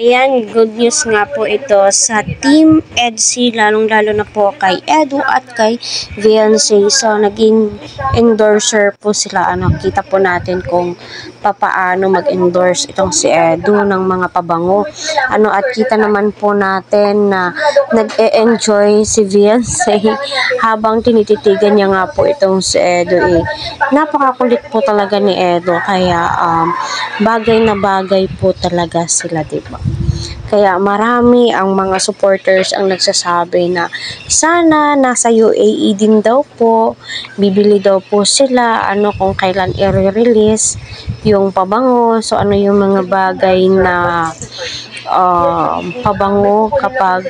Ayan, good news nga po ito sa Team EDC, lalong-lalo na po kay Edu at kay Viancy. So, naging endorser po sila. Kita po natin kung papaano mag-endorse itong si Edu ng mga pabango. At kita naman po natin na nag-e-enjoy si Viancy habang tinititigan niya nga po itong si Edu. Napakakulit po talaga ni Edu, kaya bagay na bagay po talaga sila, diba? Kaya marami ang mga supporters ang nagsasabi na sana nasa UAE din daw po, bibili daw po sila kung kailan i-release yung pabango. So yung mga bagay na pabango kapag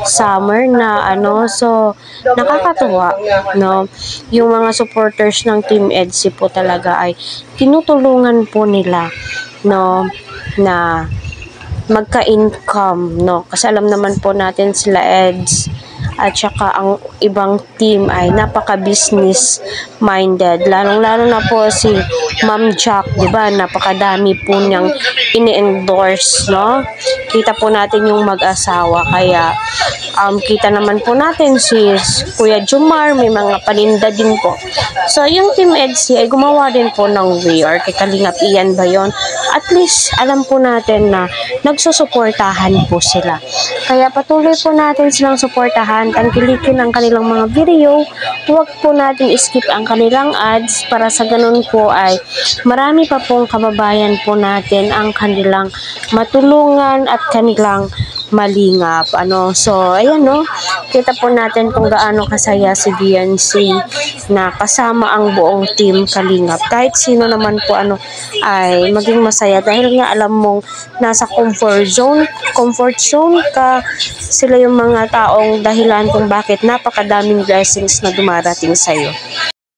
summer na so nakakatuwa, no? Yung mga supporters ng Team EDC po talaga ay tinutulungan po nila, no, na magka-income, no? Kasi alam naman po natin sila EDS at saka ang ibang team ay napaka-business minded. Lalong-lalo na po si Ma'am Jack, 'di ba? Napakadami po niyang ini-endorse, no? Kita po natin yung mag-asawa, kaya kita naman po natin si Kuya Jumar, may mga paninda din po. So, yung Team EDC ay gumawa din po ng way, or kay Kalingap Ian ba yun? At least, alam po natin na nagsusuportahan po sila. Kaya patuloy po natin silang suportahan, tangkilikin ang kanilang mga video, huwag po natin skip ang kanilang ads para sa ganun po ay marami pa pong kababayan po natin ang kanilang matulungan at kanilang malingap. So, ayan, no? Kita po natin kung gaano kasaya si Viancy na kasama ang buong team Kalingap. Kahit sino naman po ay maging masaya dahil nga alam mong nasa comfort zone ka, sila yung mga taong dahilan kung bakit napakadaming blessings na dumarating sa'yo.